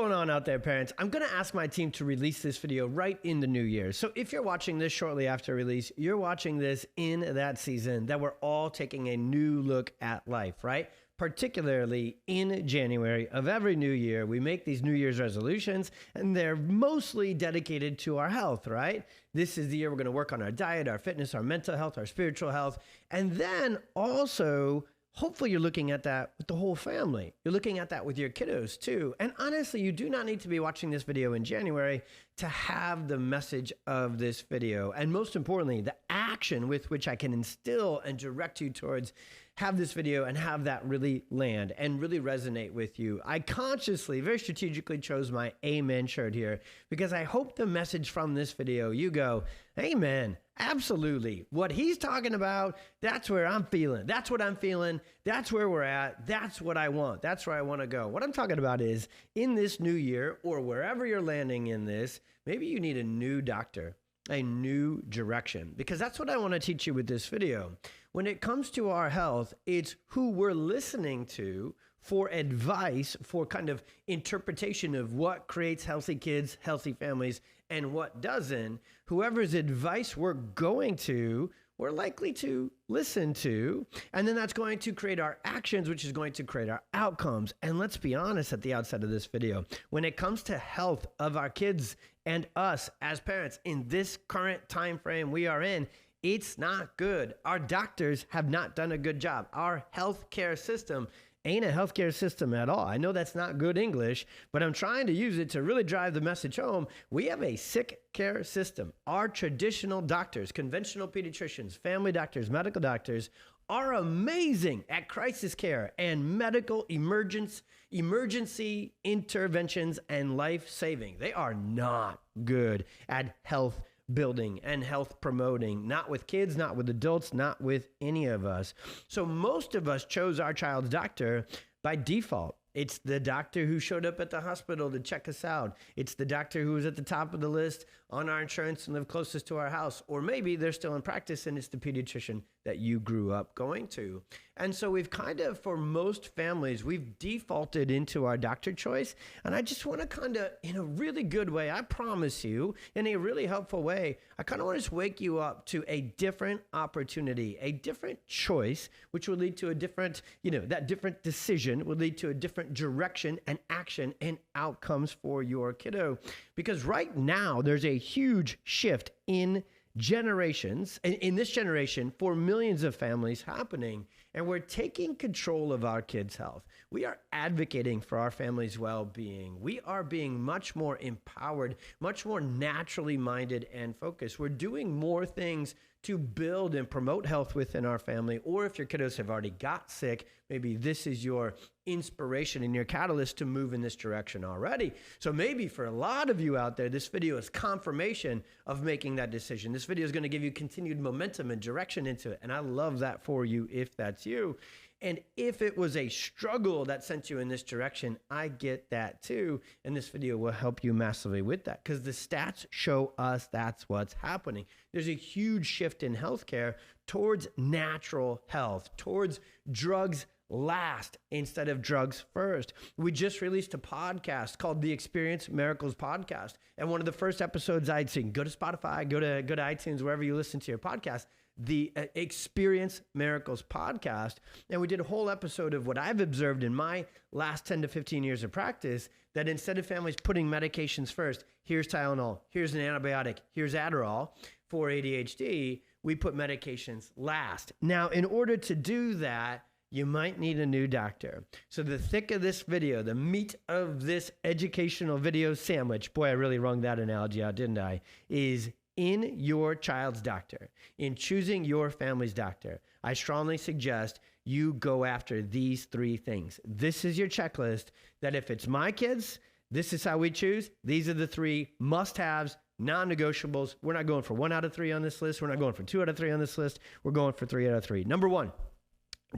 going on out there, parents? I'm going to ask my team to release this video right in the new year. So if you're watching this shortly after release, you're watching this in that season that we're all taking a new look at life, right? Particularly in January of every new year, we make these New Year's resolutions, and they're mostly dedicated to our health, right? This is the year we're going to work on our diet, our fitness, our mental health, our spiritual health, and then also hopefully you're looking at that with the whole family. You're looking at that with your kiddos too. And honestly, you do not need to be watching this video in January to have the message of this video. And most importantly, the action with which I can instill and direct you towards have this video and have that really land and really resonate with you. I consciously, very strategically chose my Amen shirt here because I hope the message from this video, you go, Amen. Absolutely. What he's talking about, that's where I'm feeling. That's what I'm feeling. That's where we're at. That's what I want. That's where I want to go. What I'm talking about is in this new year or wherever you're landing in this, maybe you need a new doctor, a new direction, because that's what I want to teach you with this video. When it comes to our health, it's who we're listening to for advice, for kind of interpretation of what creates healthy kids, healthy families, and what doesn't. Whoever's advice we're going to, we're likely to listen to, and then that's going to create our actions, which is going to create our outcomes. And let's be honest at the outset of this video, when it comes to health of our kids and us as parents in this current time frame we are in, it's not good. Our doctors have not done a good job. Our healthcare system ain't a healthcare system at all. I know that's not good English, but I'm trying to use it to really drive the message home. We have a sick care system. Our traditional doctors, conventional pediatricians, family doctors, medical doctors are amazing at crisis care and medical emergency interventions and life saving. They are not good at health building and health promoting, not with kids, not with adults, not with any of us. So most of us chose our child's doctor by default. It's the doctor who showed up at the hospital to check us out. It's the doctor who was at the top of the list on our insurance and lived closest to our house. Or maybe they're still in practice and it's the pediatrician that you grew up going to. And so we've kind of, for most families, we've defaulted into our doctor choice. And I just want to kind of, in a really good way, I promise you, in a really helpful way, I kind of want to just wake you up to a different opportunity, a different choice, which will lead to a different, that different decision will lead to a different direction and action and outcomes for your kiddo. Because right now, there's a huge shift in generations, in this generation, for millions of families happening, and we're taking control of our kids' health. We are advocating for our family's well-being. We are being much more empowered, much more naturally minded and focused. We're doing more things to build and promote health within our family, or if your kiddos have already got sick, maybe this is your inspiration and your catalyst to move in this direction already. So maybe for a lot of you out there, this video is confirmation of making that decision. This video is going to give you continued momentum and direction into it. And I love that for you if that's you. And if it was a struggle that sent you in this direction, I get that too. And this video will help you massively with that because the stats show us that's what's happening. There's a huge shift in healthcare towards natural health, towards drugs last instead of drugs first. We just released a podcast called the Experience Miracles Podcast. And one of the first episodes I'd seen, go to Spotify, go to iTunes, wherever you listen to your podcast, the Experience Miracles Podcast. And we did a whole episode of what I've observed in my last 10 to 15 years of practice, that instead of families putting medications first, here's Tylenol, here's an antibiotic, here's Adderall for ADHD, we put medications last. Now, in order to do that, you might need a new doctor. So the thick of this video, the meat of this educational video sandwich, boy, I really wrung that analogy out, didn't I, is in your child's doctor, in choosing your family's doctor. I strongly suggest you go after these three things. This is your checklist that if it's my kids, this is how we choose. These are the three must-haves, non-negotiables. We're not going for 1 out of 3 on this list. We're not going for 2 out of 3 on this list. We're going for 3 out of 3. Number 1,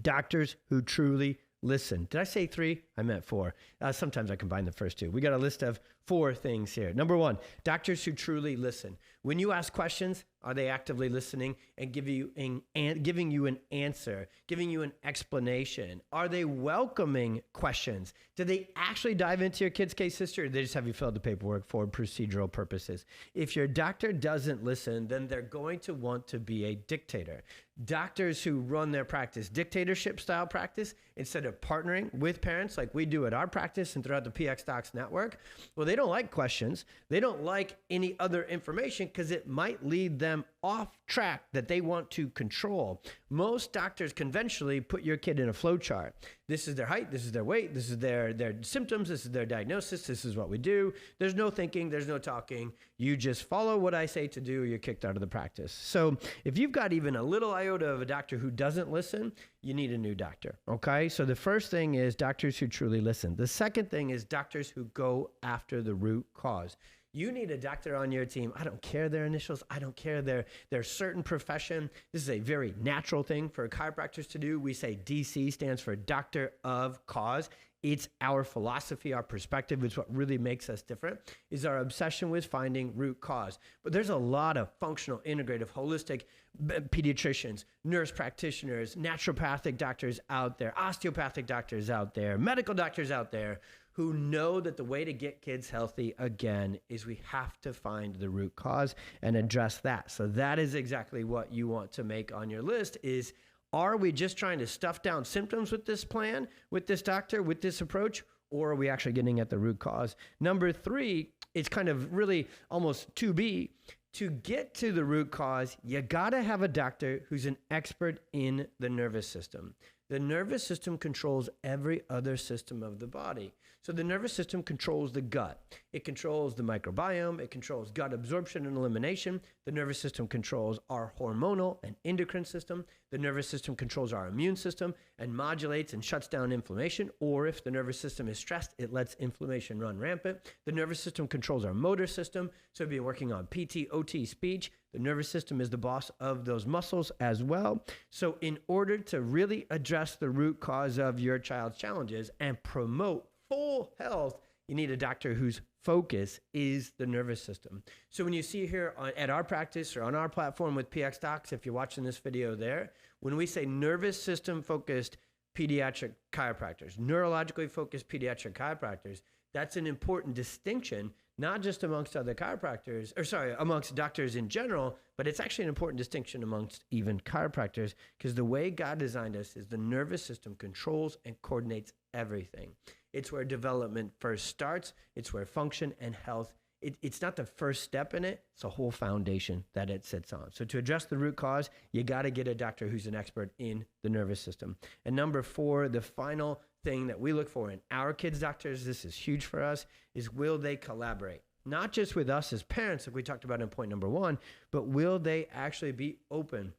doctors who truly listen. Did I say 3? I meant 4. Sometimes I combine the first 2. We got a list of 4 things here. Number 1, doctors who truly listen. When you ask questions, are they actively listening and giving you an answer, giving you an explanation? Are they welcoming questions? Do they actually dive into your kid's case history, or they just have you fill out the paperwork for procedural purposes? If your doctor doesn't listen, then they're going to want to be a dictator. Doctors who run their practice, dictatorship style practice, instead of partnering with parents like we do at our practice and throughout the PX Docs network, well, they don't like questions. They don't like any other information because it might lead them off track that they want to control. Most doctors conventionally put your kid in a flow chart. This is their height, this is their weight, this is their symptoms, this is their diagnosis, this is what we do. There's no thinking, there's no talking. You just follow what I say to do, or you're kicked out of the practice. So if you've got even a little iota of a doctor who doesn't listen, you need a new doctor, okay? So the first thing is doctors who truly listen. The second thing is doctors who go after the root cause. You need a doctor on your team. I don't care their initials. I don't care their certain profession. This is a very natural thing for chiropractors to do. We say DC stands for Doctor of Cause. It's our philosophy, our perspective. It's what really makes us different, is our obsession with finding root cause. But there's a lot of functional, integrative, holistic pediatricians, nurse practitioners, naturopathic doctors out there, osteopathic doctors out there, medical doctors out there, who know that the way to get kids healthy, again, is we have to find the root cause and address that. So that is exactly what you want to make on your list is, are we just trying to stuff down symptoms with this plan, with this doctor, with this approach, or are we actually getting at the root cause? Number 3, it's kind of really almost 2B. To get to the root cause, you gotta have a doctor who's an expert in the nervous system. The nervous system controls every other system of the body. So the nervous system controls the gut. It controls the microbiome. It controls gut absorption and elimination. The nervous system controls our hormonal and endocrine system. The nervous system controls our immune system and modulates and shuts down inflammation. Or if the nervous system is stressed, it lets inflammation run rampant. The nervous system controls our motor system. So if you're working on PT, OT, speech, the nervous system is the boss of those muscles as well. So in order to really address the root cause of your child's challenges and promote full health, you need a doctor whose focus is the nervous system. So when you see here at our practice or on our platform with PX Docs, if you're watching this video there, when we say nervous system focused pediatric chiropractors, neurologically focused pediatric chiropractors, that's an important distinction, not just amongst other chiropractors, amongst doctors in general, but it's actually an important distinction amongst even chiropractors, because the way God designed us is the nervous system controls and coordinates everything. It's where development first starts. It's where function and health, it's not the first step in it. It's a whole foundation that it sits on. So to address the root cause, you got to get a doctor who's an expert in the nervous system. And number 4, the final thing that we look for in our kids' doctors, this is huge for us, is will they collaborate? Not just with us as parents, like we talked about in point number 1, but will they actually be open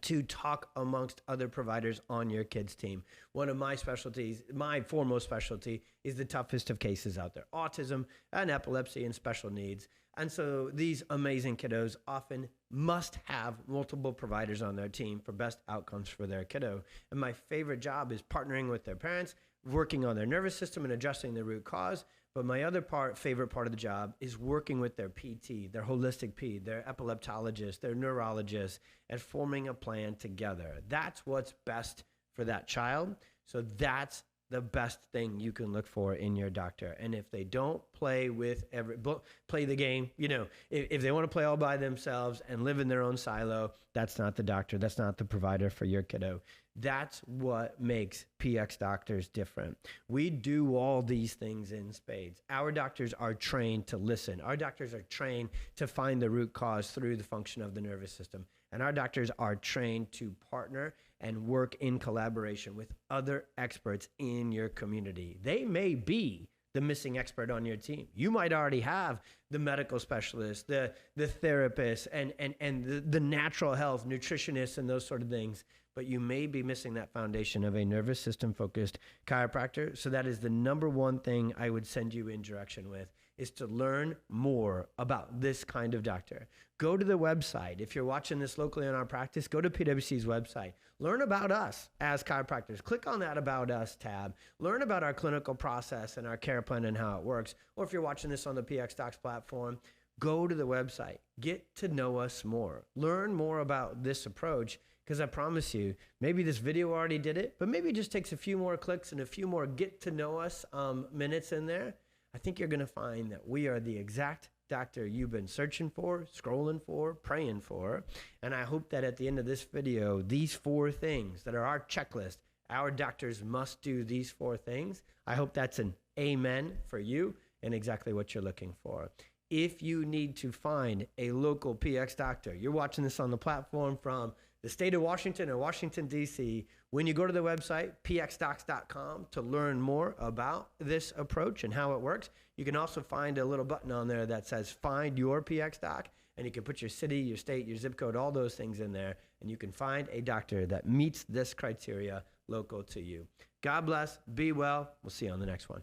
to talk amongst other providers on your kids' team? One of my specialties, my foremost specialty, is the toughest of cases out there: autism and epilepsy and special needs. And so these amazing kiddos often must have multiple providers on their team for best outcomes for their kiddo. And my favorite job is partnering with their parents, working on their nervous system and addressing the root cause. But my other favorite part of the job is working with their PT, their holistic ped, their epileptologist, their neurologist, and forming a plan together. That's what's best for that child. So that's the best thing you can look for in your doctor. And if they don't play the game, if they want to play all by themselves and live in their own silo, that's not the doctor. That's not the provider for your kiddo. That's what makes PX doctors different. We do all these things in spades. Our doctors are trained to listen. Our doctors are trained to find the root cause through the function of the nervous system. And our doctors are trained to partner and work in collaboration with other experts in your community. They may be the missing expert on your team. You might already have the medical specialist, the therapist, and the natural health nutritionists and those sort of things. but you may be missing that foundation of a nervous system focused chiropractor. So that is the number one thing I would send you in direction with, is to learn more about this kind of doctor. Go to the website. If you're watching this locally on our practice, go to PwC's website. Learn about us as chiropractors. Click on that About Us tab. Learn about our clinical process and our care plan and how it works. Or if you're watching this on the PX Docs platform, go to the website. Get to know us more. Learn more about this approach, because I promise you, maybe this video already did it, but maybe it just takes a few more clicks and a few more get to know us minutes in there. I think you're going to find that we are the exact doctor you've been searching for, scrolling for, praying for. And I hope that at the end of this video, these 4 things that are our checklist, our doctors must do these 4 things. I hope that's an amen for you and exactly what you're looking for. If you need to find a local PX doctor, you're watching this on the platform from the state of Washington or Washington, D.C., when you go to the website, pxdocs.com, to learn more about this approach and how it works, you can also find a little button on there that says Find Your PX Doc, and you can put your city, your state, your zip code, all those things in there, and you can find a doctor that meets this criteria local to you. God bless. Be well. We'll see you on the next one.